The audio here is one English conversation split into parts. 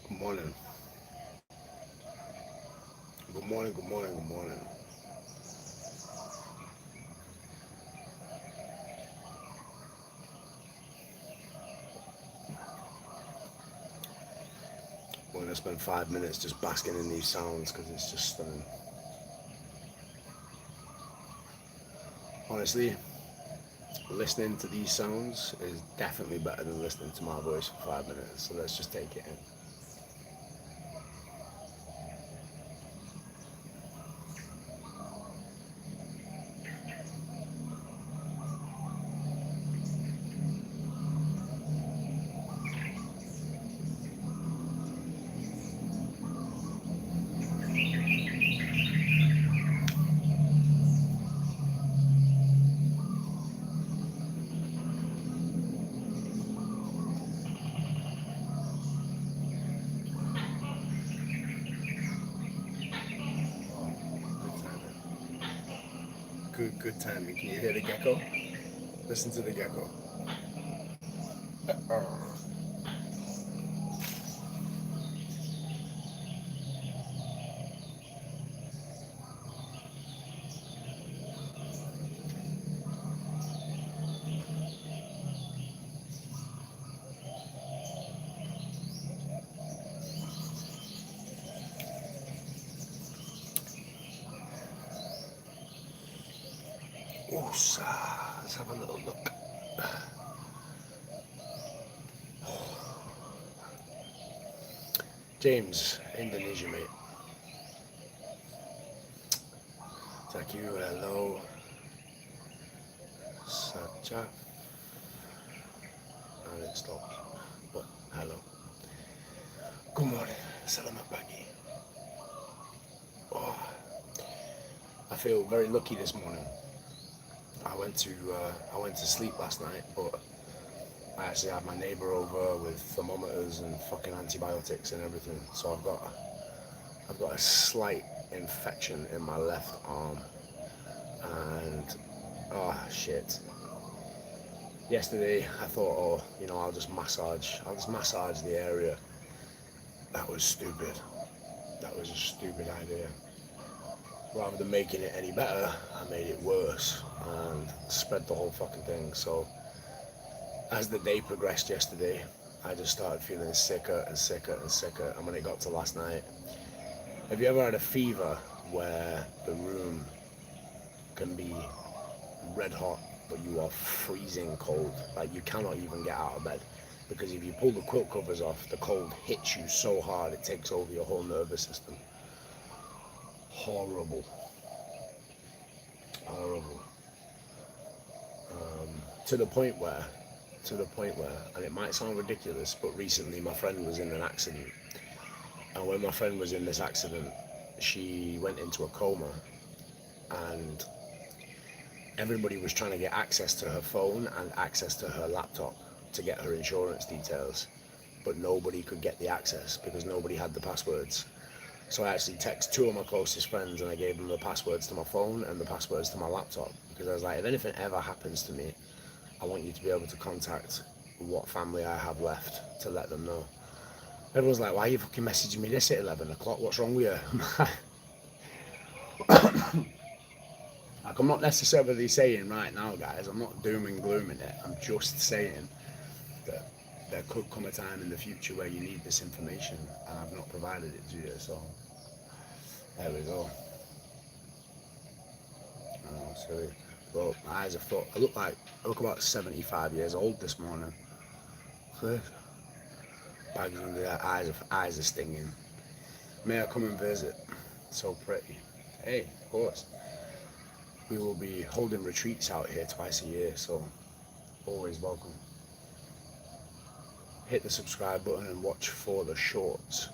Good morning. Good morning, good morning, good morning. We're going to spend 5 minutes just basking in these sounds because it's just stunning. Honestly, listening to these sounds is definitely better than listening to my voice for 5 minutes. So let's just take it in. Good timing. Can you hear the gecko? Listen to the gecko. Oosa. Let's have a little look. James, Indonesia, mate. Thank you. Hello. Sacha. And it stops. But hello. Good morning. Selamat pagi. Oh, I feel very lucky this morning. I went to sleep last night, but I actually had my neighbour over with thermometers and fucking antibiotics and everything. So I've got a slight infection in my left arm, and oh shit. Yesterday I thought, oh, I'll just massage the area. That was stupid. That was a stupid idea. Rather than making it any better, I made it worse and spread the whole fucking thing. So as the day progressed yesterday, I just started feeling sicker and sicker and sicker. And when it got to last night, have you ever had a fever where the room can be red hot, but you are freezing cold? Like you cannot even get out of bed. Because if you pull the quilt covers off, the cold hits you so hard it takes over your whole nervous system. Horrible. Horrible. To the point where, and it might sound ridiculous, but recently my friend was in an accident. And when my friend was in this accident, she went into a coma, and everybody was trying to get access to her phone and access to her laptop to get her insurance details. But nobody could get the access because nobody had the passwords. So I actually texted two of my closest friends and I gave them the passwords to my phone and the passwords to my laptop, because I was like, if anything ever happens to me, I want you to be able to contact what family I have left to let them know. Everyone's like, why are you fucking messaging me this at 11 o'clock? What's wrong with you? Like, I'm not necessarily saying right now, guys, I'm not doom and glooming it. I'm just saying that there could come a time in the future where you need this information, and I've not provided it to you, so there we go. Oh, silly. But my eyes are full. I look about 75 years old this morning. Bags under the eyes are stinging. May I come and visit? So pretty. Hey, of course. We will be holding retreats out here twice a year, so always welcome. Hit the subscribe button and watch for the shorts.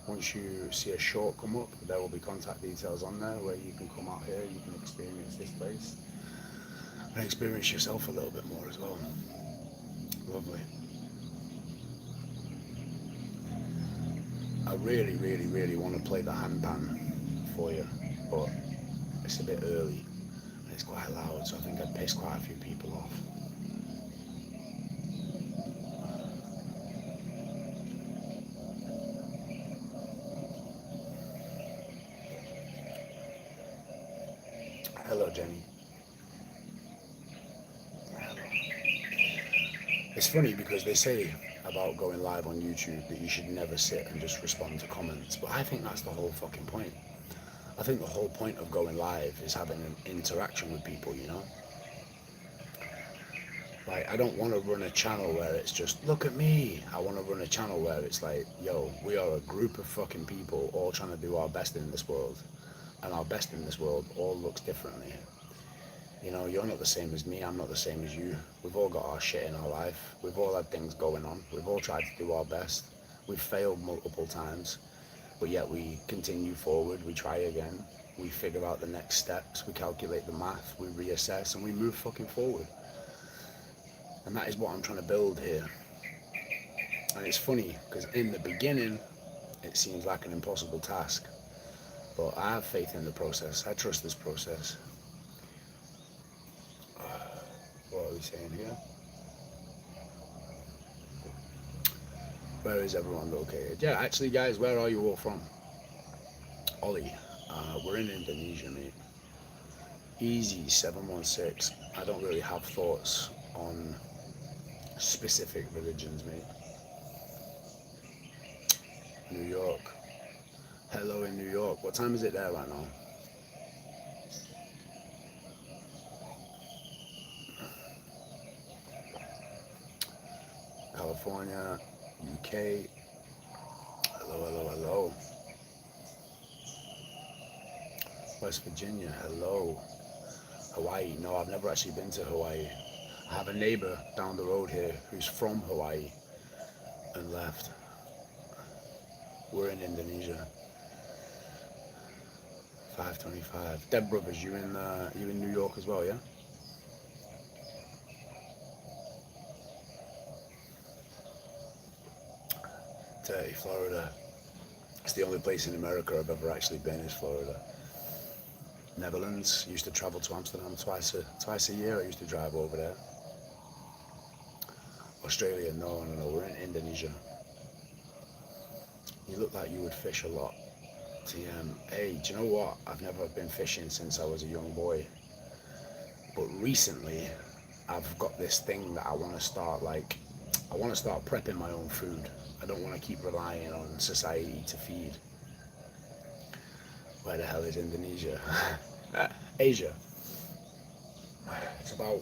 Once you see a short come up, there will be contact details on there where you can come out here, you can experience this place and experience yourself a little bit more as well. Lovely. I really, really, really want to play the handpan for you, but it's a bit early and it's quite loud, so I think I'd piss quite a few people off. Hello, Jenny. It's funny because they say about going live on YouTube that you should never sit and just respond to comments, but I think that's the whole fucking point. I think the whole point of going live is having an interaction with people, Like, I don't want to run a channel where it's just, look at me. I want to run a channel where it's like, yo, we are a group of fucking people all trying to do our best in this world. And our best in this world all looks differently. You're not the same as me, I'm not the same as you. We've all got our shit in our life. We've all had things going on. We've all tried to do our best. We've failed multiple times, but yet we continue forward, we try again. We figure out the next steps, we calculate the math, we reassess, and we move fucking forward. And that is what I'm trying to build here. And it's funny, because in the beginning, it seems like an impossible task. But I have faith in the process. I trust this process. What are we saying here? Where is everyone located? Yeah, actually, guys, where are you all from? Ollie, we're in Indonesia, mate. Easy 716. I don't really have thoughts on specific religions, mate. New York. Hello in New York. What time is it there right now? California, UK. Hello, hello, hello. West Virginia, hello. Hawaii. No, I've never actually been to Hawaii. I have a neighbor down the road here who's from Hawaii and left. We're in Indonesia. 5:25. Deb Brothers, you in New York as well, yeah? Dirty Florida. It's the only place in America I've ever actually been is Florida. Netherlands. Used to travel to Amsterdam twice a year. I used to drive over there. Australia, no. We're in Indonesia. You look like you would fish a lot. TM. Hey, do you know what? I've never been fishing since I was a young boy. But recently, I've got this thing that I want to start, like, I want to start prepping my own food. I don't want to keep relying on society to feed. Where the hell is Indonesia? Asia. It's about,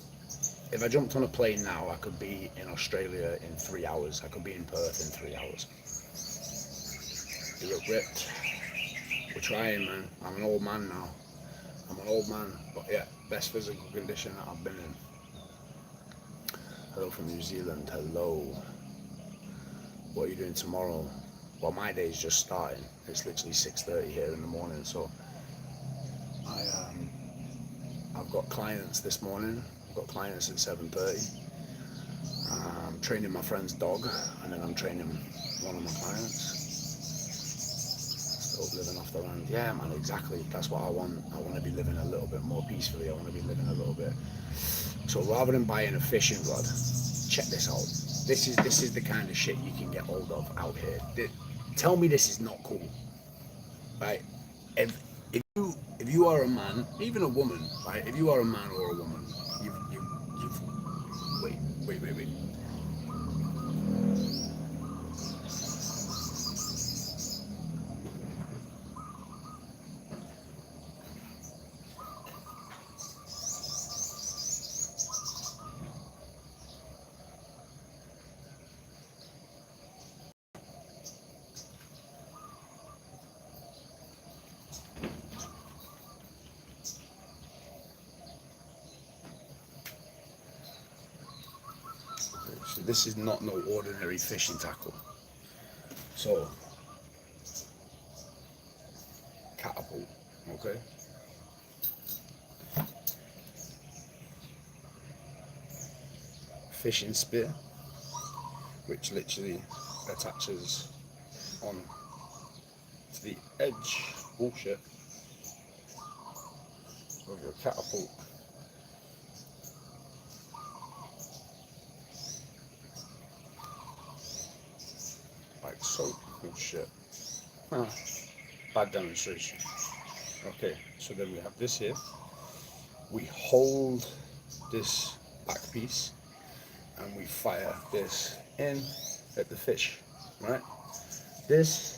if I jumped on a plane now, I could be in Australia in 3 hours. I could be in Perth in 3 hours. You look ripped. We're trying, man. I'm an old man now. I'm an old man, but yeah, best physical condition that I've been in. Hello from New Zealand. Hello. What are you doing tomorrow? Well, my day's just starting. It's literally 6:30 here in the morning, so I've got clients this morning. I've got clients at 7:30. I'm training my friend's dog, and then I'm training one of my clients. Still living off the land. Yeah, man, exactly. That's what I want. I want to be living a little bit more peacefully. I want to be living a little bit. So rather than buying a fishing rod, check this out. This is the kind of shit you can get hold of out here. Tell me this is not cool, right? If you are a man, even a woman, right? If you are a man or a woman, you've wait. So this is not no ordinary fishing tackle. So catapult, okay? Fishing spear, which literally attaches on to the edge, bullshit, of your catapult. Like so. Oh shit. Bad demonstration. Okay, so then we have this here. We hold this back piece and we fire this in at the fish, right? This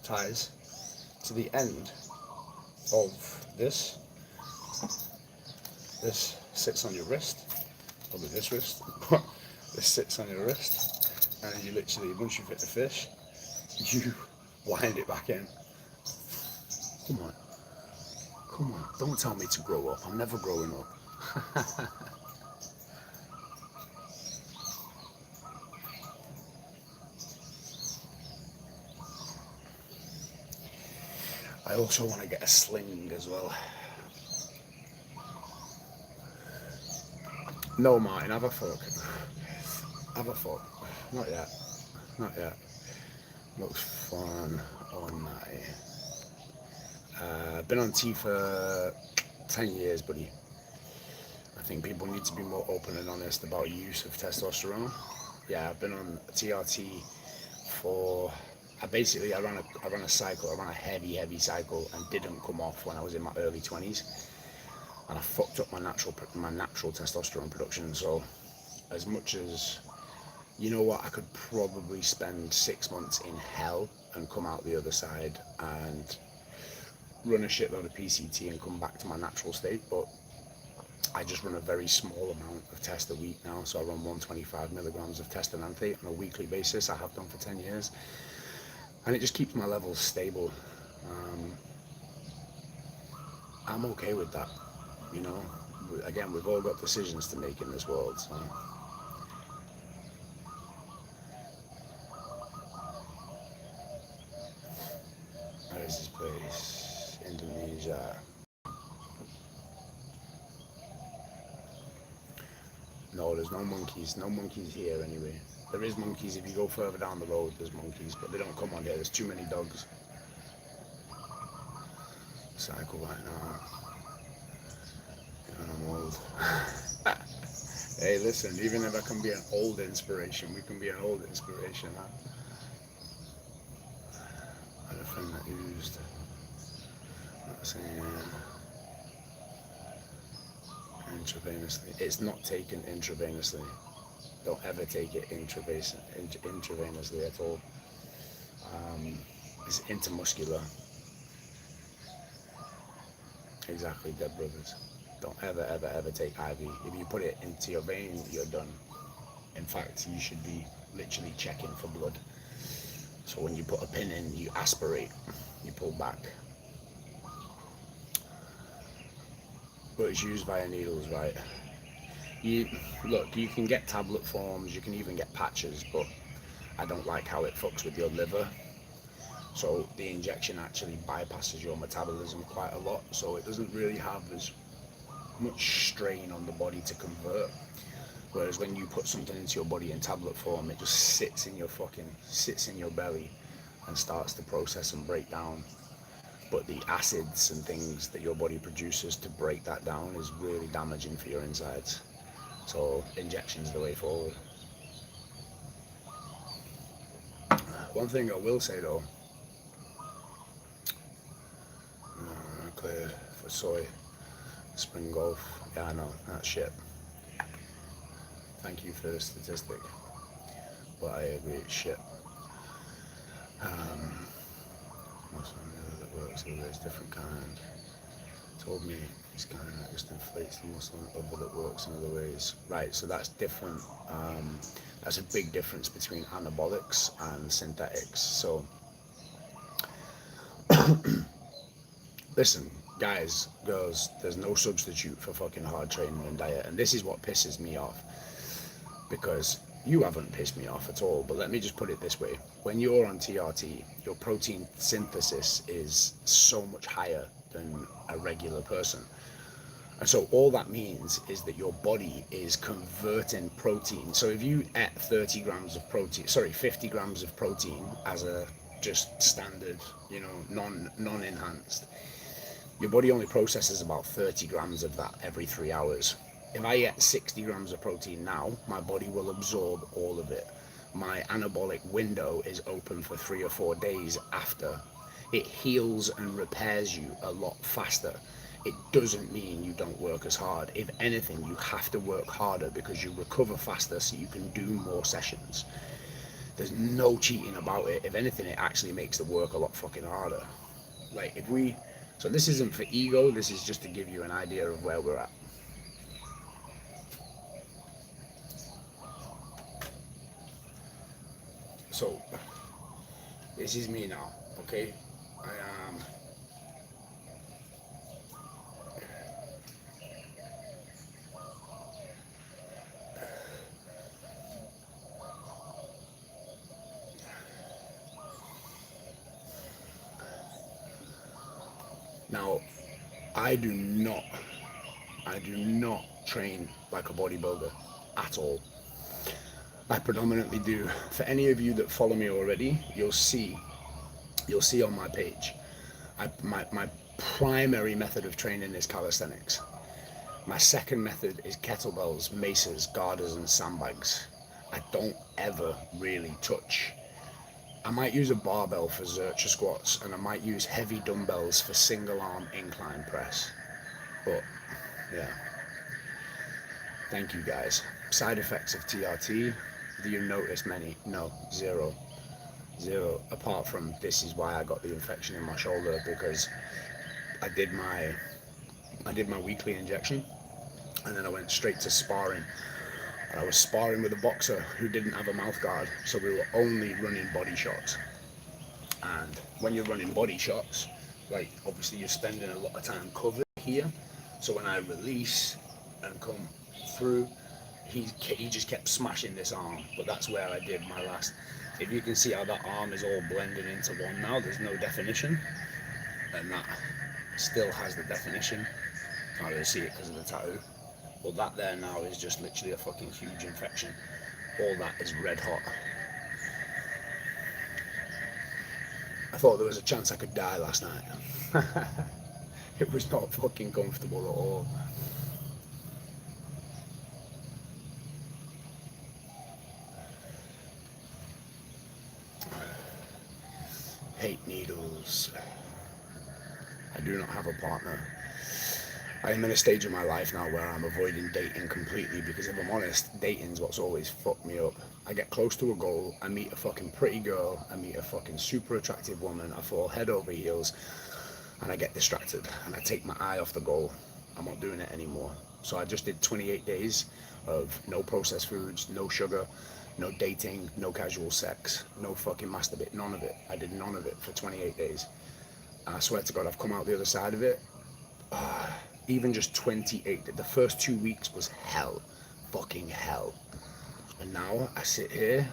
ties to the end of this. This sits on your wrist, probably this wrist. This sits on your wrist, and you literally, once you've hit the fish, you wind it back in. Come on, don't tell me to grow up. I'm never growing up. I also want to get a sling as well. No, Martin, have a fork. Have a fork. Not yet. Looks fun on night. Been on T for 10 years, buddy. I think people need to be more open and honest about use of testosterone. Yeah, I've been on TRT for. I ran a cycle. I ran a heavy cycle and didn't come off when I was in my early 20s, and I fucked up my natural testosterone production. So, as much as you know what, I could probably spend 6 months in hell and come out the other side and run a shitload of PCT and come back to my natural state, but I just run a very small amount of test a week now. So I run 125 milligrams of testosterone on a weekly basis. I have done for 10 years, and it just keeps my levels stable. I'm okay with that. You know, again, we've all got decisions to make in this world. So, where is this place? Indonesia. No, there's no monkeys. No monkeys here anyway. There is monkeys if you go further down the road. There's monkeys, but they don't come on here. There's too many dogs. Cycle right now. And I'm old. Hey, listen. Even if I can be an old inspiration, we can be an old inspiration. Huh? Anything that used. Not saying intravenously. It's not taken intravenously. Don't ever take it intravenously at all. It's intermuscular. Exactly, dead brothers. Don't ever, ever, ever take IV. If you put it into your vein, you're done. In fact, you should be literally checking for blood. So when you put a pin in, you aspirate, you pull back. But it's used via needles, right? You look, you can get tablet forms, you can even get patches, but I don't like how it fucks with your liver. So the injection actually bypasses your metabolism quite a lot, so it doesn't really have as much strain on the body to convert. Whereas when you put something into your body in tablet form, it just sits in your belly and starts to process and break down. But the acids and things that your body produces to break that down is really damaging for your insides. So injection's the way forward. One thing I will say though, cleared for soy, spring golf. Yeah, I know, that's shit. Thank you for the statistic, but I agree it's shit. Muscle that works in ways different kind. Told me it's kind that just inflates the muscle and other that works in other ways. Right, so that's different. That's a big difference between anabolics and synthetics. So listen, guys, girls, there's no substitute for fucking hard training and diet. And this is what pisses me off. Because you haven't pissed me off at all, but let me just put it this way. When you're on TRT, your protein synthesis is so much higher than a regular person. And so all that means is that your body is converting protein. So if you ate 30 grams of protein, 50 grams of protein as a just standard, non-enhanced, your body only processes about 30 grams of that every 3 hours. If I get 60 grams of protein now, my body will absorb all of it. My anabolic window is open for 3 or 4 days after. It heals and repairs you a lot faster. It doesn't mean you don't work as hard. If anything, you have to work harder because you recover faster so you can do more sessions. There's no cheating about it. If anything, it actually makes the work a lot fucking harder. So this isn't for ego, this is just to give you an idea of where we're at. So, this is me now, okay? I am now. I do not, I do not train like a bodybuilder at all. I predominantly do. For any of you that follow me already, you'll see on my page. My primary method of training is calisthenics. My second method is kettlebells, maces, garters, and sandbags. I don't ever really touch. I might use a barbell for Zercher squats, and I might use heavy dumbbells for single arm incline press. But yeah, thank you guys. Side effects of TRT, do you notice many? No, zero. Zero. Apart from this is why I got the infection in my shoulder, because I did my weekly injection and then I went straight to sparring. And I was sparring with a boxer who didn't have a mouth guard, so we were only running body shots. And when you're running body shots, like obviously you're spending a lot of time covered, here. So when I release and come through, he just kept smashing this arm. But that's where I did my last. If you can see how that arm is all blending into one now, there's no definition, and that still has the definition. Can't really see it because of the tattoo. But that there now is just literally a fucking huge infection. All that is red hot. I thought there was a chance I could die last night. It was not fucking comfortable at all. Hate needles. I do not have a partner. I am in a stage of my life now where I'm avoiding dating completely because if I'm honest, dating's what's always fucked me up. I get close to a goal, I meet a fucking pretty girl, I meet a fucking super attractive woman, I fall head over heels, and I get distracted and I take my eye off the goal. I'm not doing it anymore. So I just did 28 days of no processed foods, no sugar, no dating, no casual sex, no fucking masturbate, none of it. I did none of it for 28 days. And I swear to God, I've come out the other side of it. Even just 28, the first 2 weeks was hell, fucking hell. And now I sit here,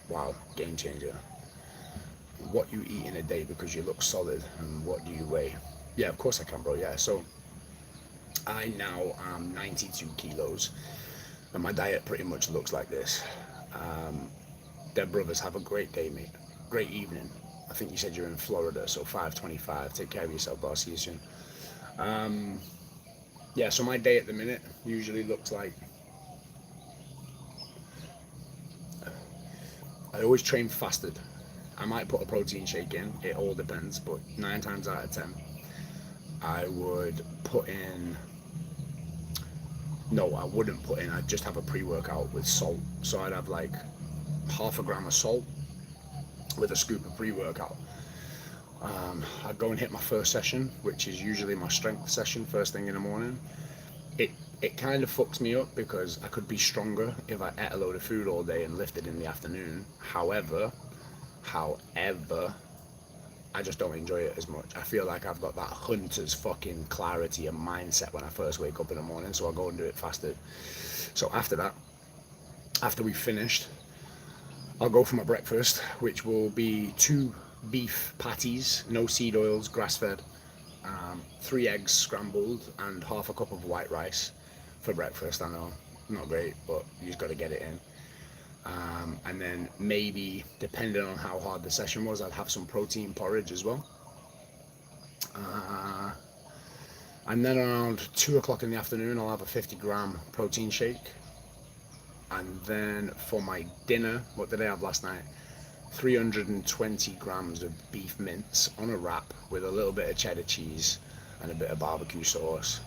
wow, game changer. What you eat in a day because you look solid, and what do you weigh? Yeah, of course I can, bro. Yeah, so I now am 92 kilos, and my diet pretty much looks like this. Dead brothers, have a great day, mate. Great evening. I think you said you're in Florida, so 5:25. Take care of yourself, bro. See you soon. Yeah, so my day at the minute usually looks like I always train fasted. I might put a protein shake in, it all depends, but 9 times out of 10, I would put in, no, I wouldn't put in, I'd just have a pre workout with salt. So I'd have like half a gram of salt with a scoop of pre workout. I'd go and hit my first session, which is usually my strength session, first thing in the morning. It kind of fucks me up because I could be stronger if I ate a load of food all day and lifted in the afternoon. However, I just don't enjoy it as much. I feel like I've got that hunter's fucking clarity and mindset when I first wake up in the morning, so I'll go and do it fasted. So after that, after we've finished, I'll go for my breakfast, which will be 2 beef patties, no seed oils, grass-fed, 3 eggs scrambled, and half a cup of white rice for breakfast. I know, not great, but you just got to get it in. And then maybe, depending on how hard the session was, I'd have some protein porridge as well. And then around 2 o'clock in the afternoon, I'll have a 50-gram protein shake. And then for my dinner, what did I have last night? 320 grams of beef mince on a wrap with a little bit of cheddar cheese and a bit of barbecue sauce.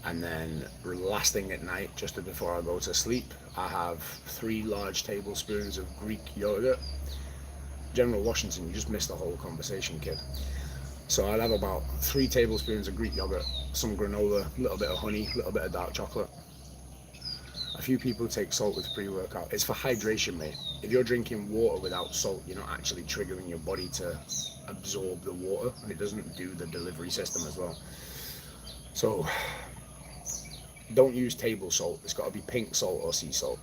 And then last thing at night, just before I go to sleep, I have 3 large tablespoons of Greek yogurt. General Washington, you just missed the whole conversation, kid. So I'll have about 3 tablespoons of Greek yogurt, some granola, a little bit of honey, a little bit of dark chocolate. A few people take salt with pre-workout. It's for hydration, mate. If you're drinking water without salt, you're not actually triggering your body to absorb the water, and it doesn't do the delivery system as well. So don't use table salt. It's got to be pink salt or sea salt.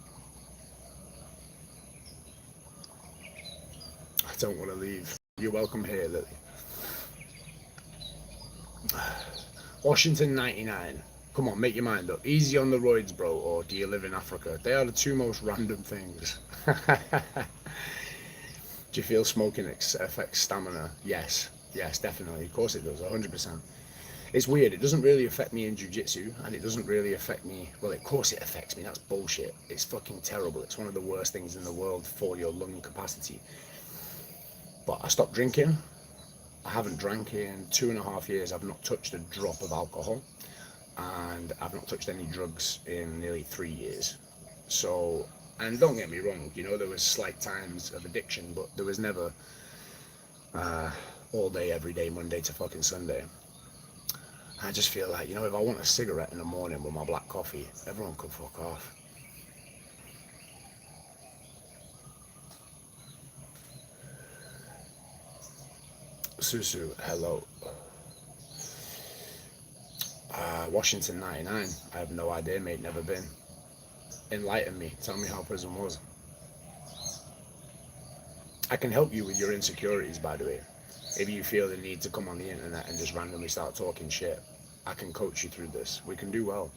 I don't want to leave. You're welcome here, Lily. Washington 99. Come on, make your mind up. Easy on the roids, bro, or do you live in Africa? They are the 2 most random things. Do you feel smoking affects stamina? Yes, definitely. Of course it does, 100%. It's weird. It doesn't really affect me in jiu-jitsu, and it doesn't really affect me. Well, of course it affects me. That's bullshit. It's fucking terrible. It's one of the worst things in the world for your lung capacity. But I stopped drinking. I haven't drank in 2.5 years. I've not touched a drop of alcohol. And I've not touched any drugs in nearly 3 years. So, and don't get me wrong, you know, there was slight times of addiction, but there was never all day, every day, Monday to fucking Sunday. I just feel like, you know, if I want a cigarette in the morning with my black coffee, everyone could fuck off. Susu, hello. Washington 99. I have no idea, mate. Never been. Enlighten me. Tell me how prison was. I can help you with your insecurities, by the way. If you feel the need to come on the internet and just randomly start talking shit, I can coach you through this. We can do well.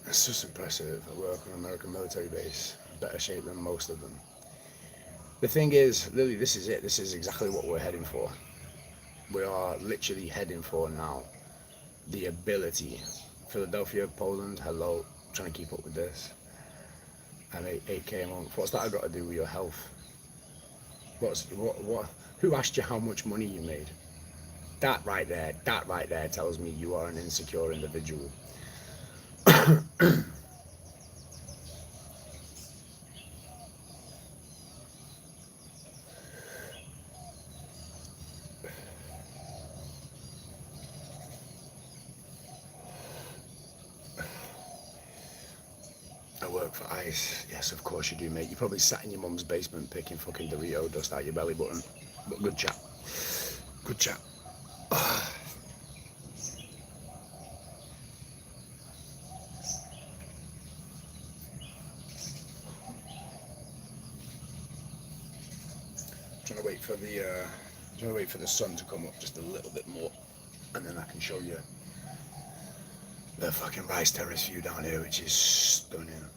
It's just impressive. I work on an American military base. Better shape than most of them. The thing is, Lily, this is it. This is exactly what we're heading for. We are literally heading for now the ability. Philadelphia, Poland, hello. Trying to keep up with this. I make 8K a month. What's that got to do with your health? What? Who asked you how much money you made? That right there tells me you are an insecure individual. I work for ICE. Yes, of course you do, mate. You probably sat in your mum's basement picking fucking Dorito dust out your belly button. But good chat. Good chat. Trying to wait for the sun to come up just a little bit more, and then I can show you the fucking rice terrace view down here, which is stunning.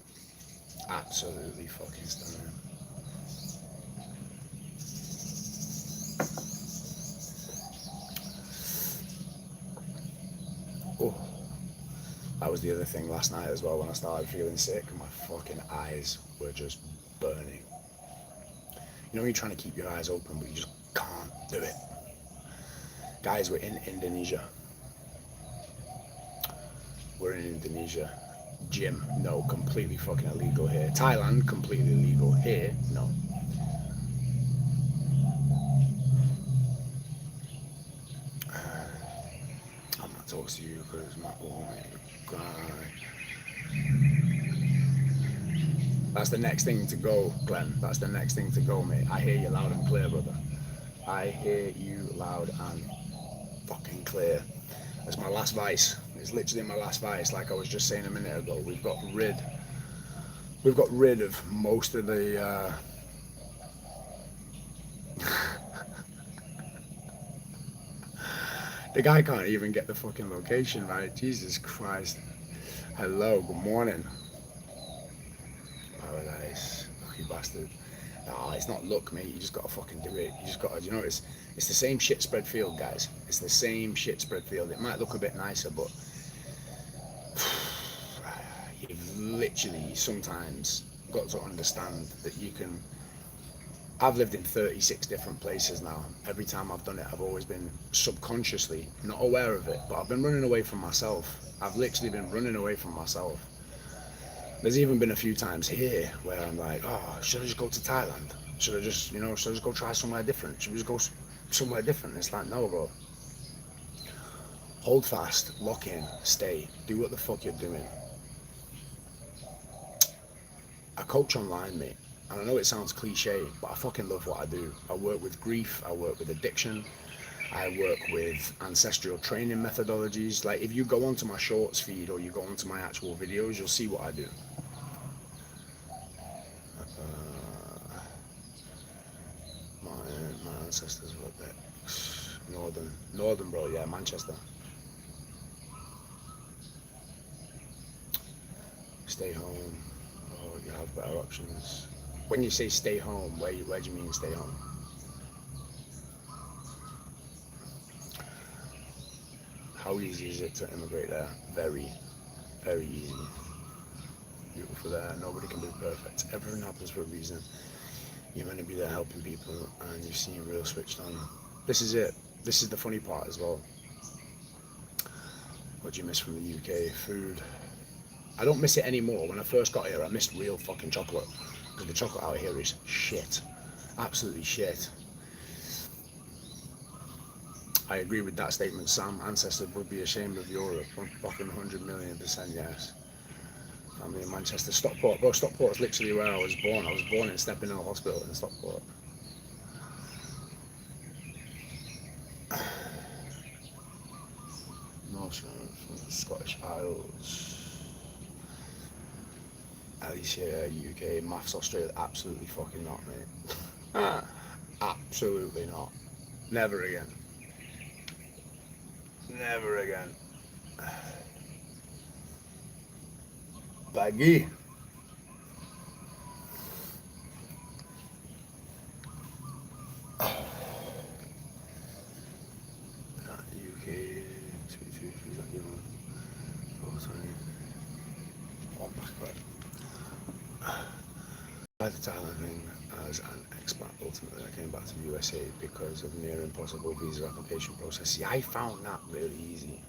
Absolutely fucking stunning. Oh, that was the other thing last night as well when I started feeling sick. My fucking eyes were just burning. You know when you're trying to keep your eyes open but you just can't do it. Guys, we're in Indonesia. We're in Indonesia. Gym, no, completely fucking illegal here. Thailand, completely illegal here, no. I'm not talking to you because my God. That's the next thing to go, Glenn. That's the next thing to go, mate. I hear you loud and clear, brother. I hear you loud and fucking clear. That's my last vice. It's literally my last vice. Like I was just saying a minute ago, we've got rid of most of the the guy can't even get the fucking location right. Jesus Christ. Hello, good morning. Paradise. Lucky bastard. No, it's not luck, mate. You just gotta fucking do it. You just gotta, you know, it's the same shit spread field, guys. It's the same shit spread field. It might look a bit nicer, but you've literally sometimes got to understand that you can. I've lived in 36 different places now. Every time I've done it, I've always been subconsciously not aware of it, but I've been running away from myself. I've literally been running away from myself. There's even been a few times here where I'm like, oh, should I just go to Thailand? Should I just go try somewhere different? Should we just go somewhere different? It's like, no, bro. Hold fast, lock in, stay, do what the fuck you're doing. I coach online, mate. And I know it sounds cliche, but I fucking love what I do. I work with grief, I work with addiction, I work with ancestral training methodologies. Like if you go onto my shorts feed or you go onto my actual videos, you'll see what I do. My ancestors were a bit northern, bro. Yeah, Manchester. Stay home. Oh, you have better options. When you say stay home, where do you mean stay home? How easy is it to immigrate there? Very, very easy. Beautiful there. Nobody can be perfect. Everything happens for a reason. You're going to be there helping people, and you seem real switched on. This is it. This is the funny part as well. What do you miss from the UK? Food. I don't miss it anymore. When I first got here, I missed real fucking chocolate. Because the chocolate out here is shit. Absolutely shit. I agree with that statement, Sam. Ancestors would be ashamed of Europe. Fucking 100,000,000% yes. Family in Manchester. Stockport. Bro, Stockport's literally where I was born. I was born in Stepping Hill Hospital in Stockport. IELTS, Alicia, UK, Maths, Australia, absolutely fucking not, mate. Absolutely not. Never again. Never again. Baggy. UK, oh my god. By the time I think as an expat, ultimately I came back to the USA because of near impossible visa application process. See, I found that really easy.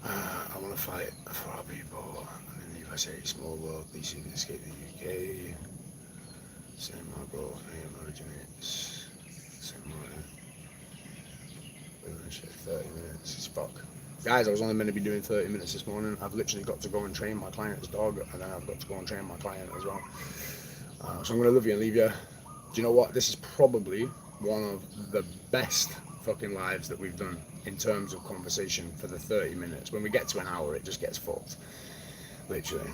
I want to fight for our people in the USA, small world, please you can escape the UK. Same Margot, name originates. Same Martin. 30 minutes, it's fuck. Guys, I was only meant to be doing 30 minutes this morning. I've literally got to go and train my client's dog, and then I've got to go and train my client as well. So I'm going to love you and leave you. Do you know what? This is probably one of the best fucking lives that we've done in terms of conversation for the 30 minutes. When we get to an hour, it just gets fucked. Literally.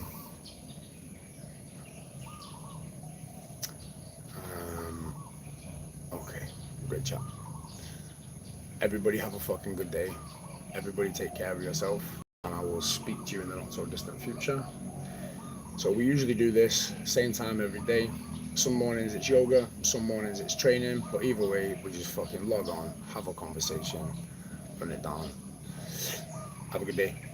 Okay, great chat. Everybody have a fucking good day. Everybody take care of yourself. And I will speak to you in the not so distant future. So we usually do this same time every day. Some mornings it's yoga, some mornings it's training, but either way, we just fucking log on, have a conversation, run it down. Have a good day.